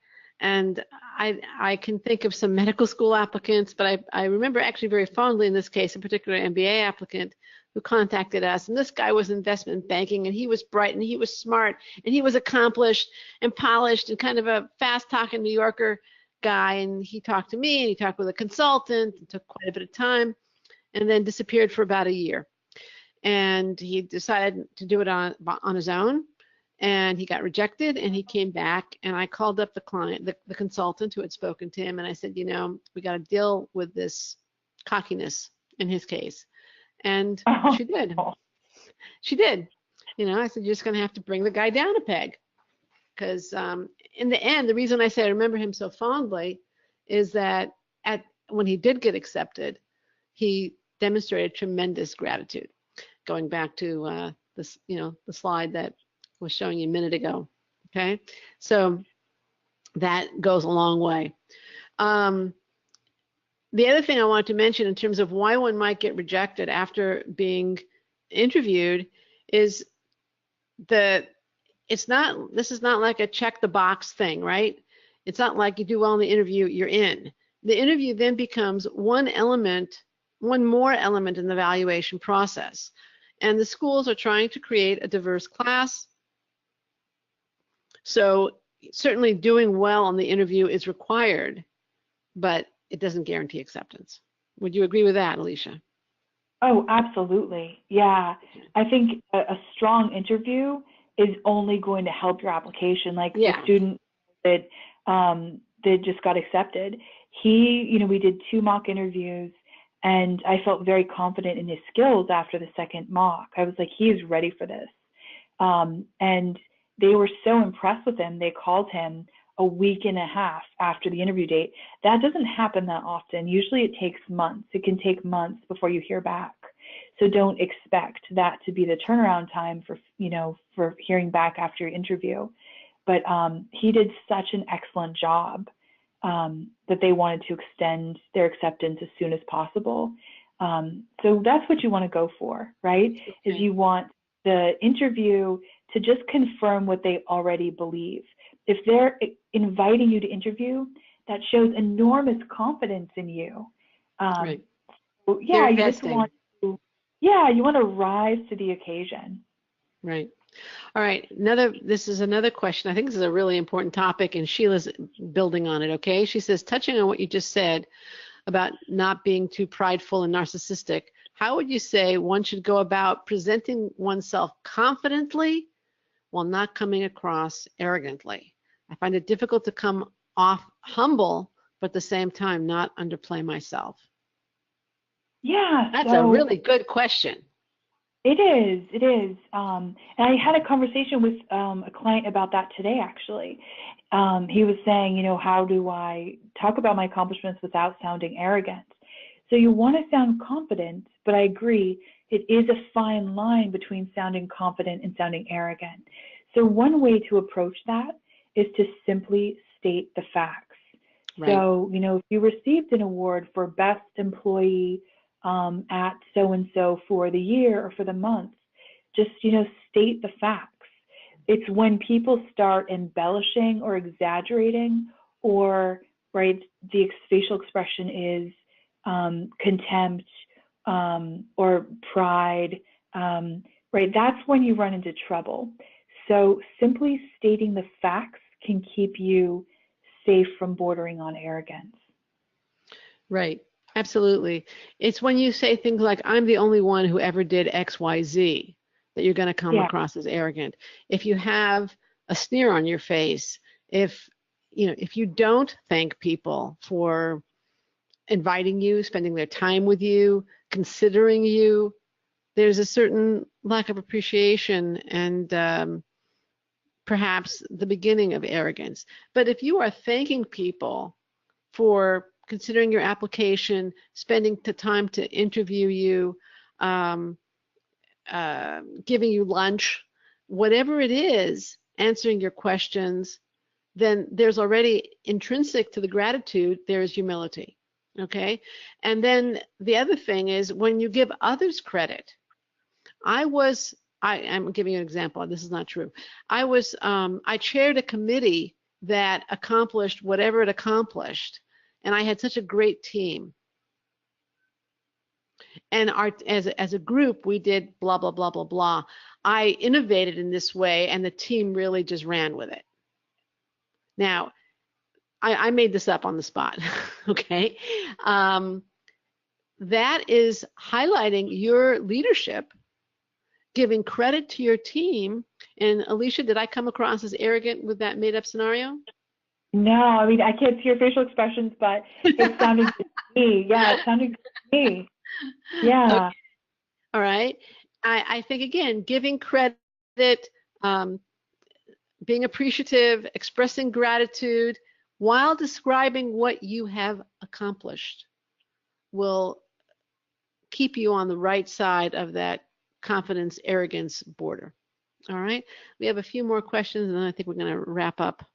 S1: And I can think of some medical school applicants, but I remember actually very fondly in this case, a particular MBA applicant who contacted us. And this guy was investment banking, and he was bright, and he was smart, and he was accomplished and polished and kind of a fast-talking New Yorker guy. And he talked to me, and he talked with a consultant. It took quite a bit of time, and then disappeared for about a year. And he decided to do it on his own. And he got rejected, and he came back, and I called up the client, the consultant who had spoken to him, and I said, we got to deal with this cockiness in his case. And she did. She did. I said, you're just going to have to bring the guy down a peg. Because in the end, the reason I say I remember him so fondly is that when he did get accepted, he demonstrated tremendous gratitude. Going back to the slide that was showing you a minute ago. Okay, so that goes a long way. The other thing I wanted to mention in terms of why one might get rejected after being interviewed is this is not like a check the box thing, right? It's not like you do well in the interview, you're in. The interview then becomes one more element in the evaluation process. And the schools are trying to create a diverse class. So certainly doing well on the interview is required, but it doesn't guarantee acceptance. Would you agree with that, Alicia?
S2: Oh, absolutely. Yeah. I think a strong interview is only going to help your application. Like the student that just got accepted, we did 2 mock interviews, and I felt very confident in his skills after the second mock. I was like, he is ready for this. And they were so impressed with him, they called him a week and a half after the interview date. That doesn't happen that often. Usually it takes months. It can take months before you hear back. So don't expect that to be the turnaround time for hearing back after your interview. But he did such an excellent job that they wanted to extend their acceptance as soon as possible. So that's what you want to go for, right? Okay. Is you want the interview to just confirm what they already believe. if they're inviting you to interview, that shows enormous confidence in you.
S1: Right.
S2: So yeah,
S1: They're
S2: you just
S1: investing.
S2: want to, yeah, you want to rise to the occasion.
S1: Right. All right. This is another question. I think this is a really important topic, and Sheila's building on it. Okay. She says, touching on what you just said about not being too prideful and narcissistic, how would you say one should go about presenting oneself confidently while not coming across arrogantly? I find it difficult to come off humble, but at the same time not underplay myself.
S2: Yeah,
S1: That's a
S2: so
S1: really good question.
S2: it is, it is. And I had a conversation with a client about that today, actually. He was saying, you know, how do I talk about my accomplishments without sounding arrogant? So you want to sound confident, but I agree, it is a fine line between sounding confident and sounding arrogant. So one way to approach that is to simply state the facts.
S1: Right.
S2: So, you know, if you received an award for best employee at so-and-so for the year or for the month, just, you know, state the facts. It's when people start embellishing or exaggerating, or, right, the facial expression is contempt or pride, right, that's when you run into trouble. So simply stating the facts can keep you safe from bordering on arrogance.
S1: Right. Absolutely. It's when you say things like, I'm the only one who ever did X, Y, Z, that you're going to come
S2: Yeah.
S1: across as arrogant. If you have a sneer on your face, if you don't thank people for inviting you, spending their time with you, considering you, there's a certain lack of appreciation and perhaps the beginning of arrogance. But if you are thanking people for considering your application, spending the time to interview you, giving you lunch, whatever it is, answering your questions, then there's already intrinsic to the gratitude, there is humility. Okay? And then the other thing is when you give others credit. I'm giving you an example. This is not true. I chaired a committee that accomplished whatever it accomplished, and I had such a great team. And as a group, we did blah, blah, blah, blah, blah. I innovated in this way, and the team really just ran with it. Now, I made this up on the spot, okay? That is highlighting your leadership, giving credit to your team. And Alicia, did I come across as arrogant with that made-up scenario?
S2: No, I mean, I can't see your facial expressions, but it sounded good to me. Yeah, it sounded good to me. Yeah.
S1: Okay. All right. I think, again, giving credit, being appreciative, expressing gratitude while describing what you have accomplished will keep you on the right side of that confidence, arrogance border. All right. We have a few more questions, and then I think we're going to wrap up.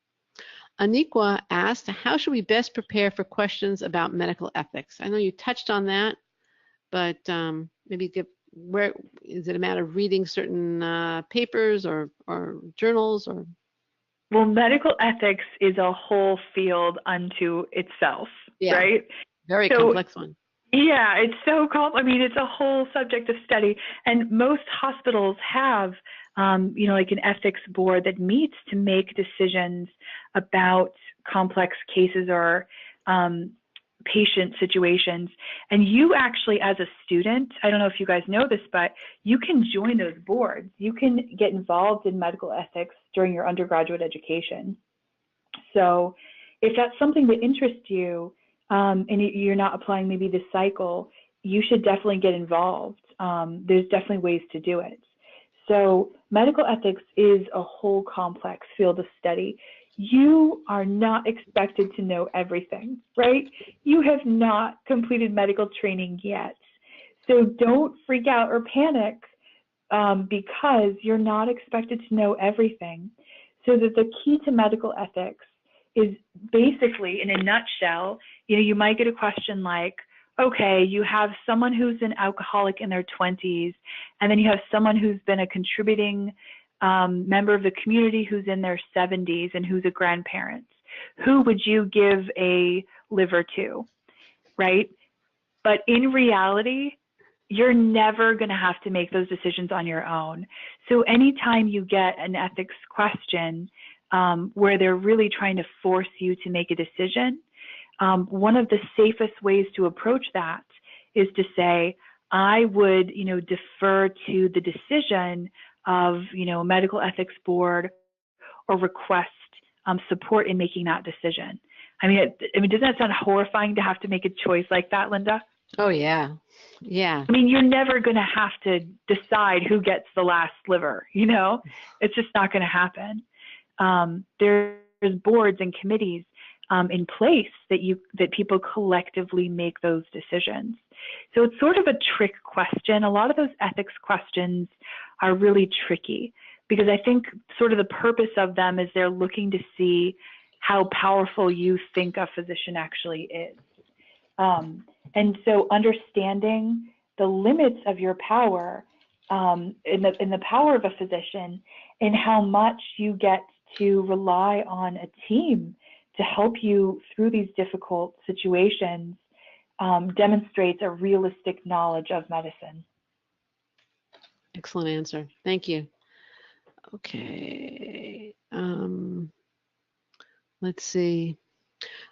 S1: Aniqua asked, how should we best prepare for questions about medical ethics? I know you touched on that, but maybe where is it a matter of reading certain papers or journals or?
S2: Well, medical ethics is a whole field unto itself,
S1: Yeah,
S2: right?
S1: Very complex one.
S2: Yeah, it's so I mean, it's a whole subject of study, and most hospitals have, you know, like an ethics board that meets to make decisions about complex cases or patient situations. And you actually, as a student, I don't know if you guys know this, but you can join those boards. You can get involved in medical ethics during your undergraduate education. So if that's something that interests you, and you're not applying maybe this cycle, you should definitely get involved. There's definitely ways to do it. So medical ethics is a whole complex field of study. You are not expected to know everything, right? You have not completed medical training yet. So don't freak out or panic because you're not expected to know everything. So that the key to medical ethics is basically, in a nutshell, you know, you might get a question like, okay, you have someone who's an alcoholic in their 20s, and then you have someone who's been a contributing member of the community who's in their 70s and who's a grandparent? Who would you give a liver to, right? But in reality, you're never going to have to make those decisions on your own. So anytime you get an ethics question where they're really trying to force you to make a decision, one of the safest ways to approach that is to say, I would, defer to the decision of, a medical ethics board, or request support in making that decision. I mean, doesn't that sound horrifying to have to make a choice like that, Linda?
S1: Oh, yeah. Yeah.
S2: I mean, you're never going to have to decide who gets the last liver, It's just not going to happen. There's boards and committees in place that people collectively make those decisions. So it's sort of a trick question. A lot of those ethics questions are really tricky because I think sort of the purpose of them is they're looking to see how powerful you think a physician actually is. And so understanding the limits of your power in the power of a physician and how much you get to rely on a team to help you through these difficult situations demonstrates a realistic knowledge of medicine.
S1: Excellent answer. Thank you. Okay. Let's see.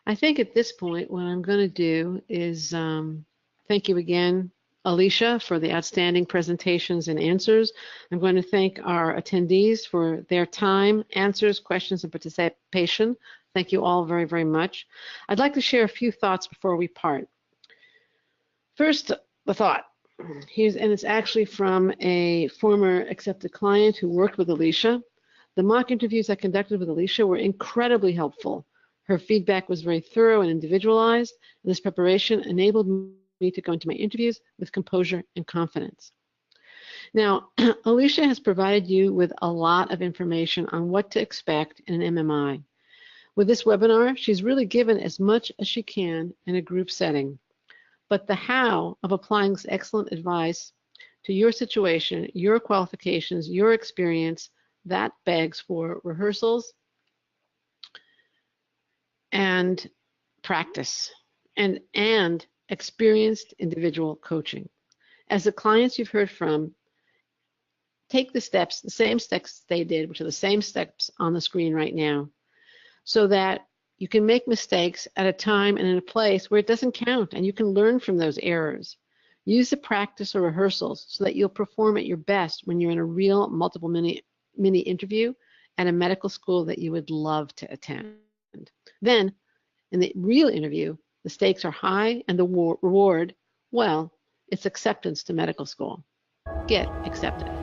S1: I think at this point, what I'm going to do is thank you again, Alicia, for the outstanding presentations and answers. I'm going to thank our attendees for their time, answers, questions, and participation. Thank you all very, very much. I'd like to share a few thoughts before we part. First, the thought. And it's actually from a former accepted client who worked with Alicia. The mock interviews I conducted with Alicia were incredibly helpful. Her feedback was very thorough and individualized, and this preparation enabled me to go into my interviews with composure and confidence. Now, Alicia has provided you with a lot of information on what to expect in an MMI. With this webinar, she's really given as much as she can in a group setting. But the how of applying this excellent advice to your situation, your qualifications, your experience, that begs for rehearsals and practice and experienced individual coaching. As the clients you've heard from, take the steps, the same steps they did, which are the same steps on the screen right now, so that you can make mistakes at a time and in a place where it doesn't count, and you can learn from those errors. Use the practice or rehearsals so that you'll perform at your best when you're in a real multiple mini interview at a medical school that you would love to attend. Then, in the real interview, the stakes are high and the reward, well, it's acceptance to medical school. Get accepted.